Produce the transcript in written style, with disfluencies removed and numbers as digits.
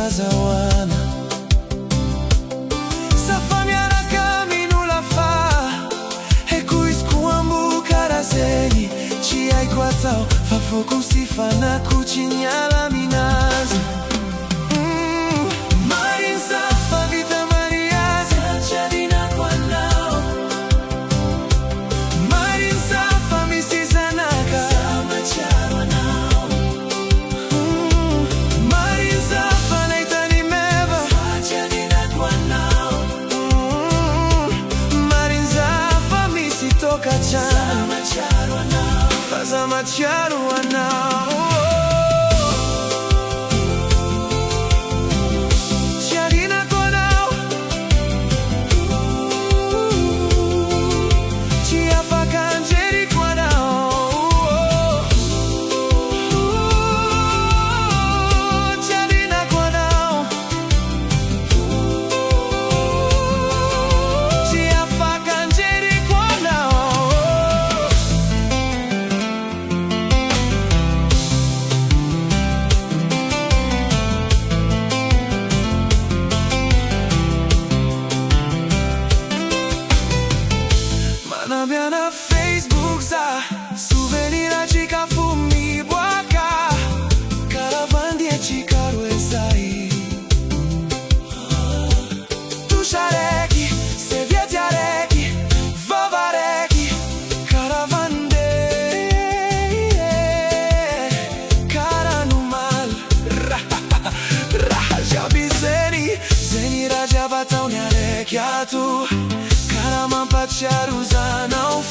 zawana Sa famiglia cammino la fa E qui scuambu caraseni Ci hai quattao Fa fuoco si fa na cucina la minasa Marin sa fa vita mariasa Ciadina quandao Marin sa fa mi si zanaka Sama chiaro anao Marin sa fa neitani meva Ciadina quandao Marin sa fa mi si toka chan Sama chiaro anao Sama chiaro anao Na mia na Facebook za souvenir chica fumi boaca Caravan die chica ruezai Tu shareki se vietiareki vavareki Caravan de Caranumal Raja bizeni Zeni raja batau neareki tu Karaman paciaru zanau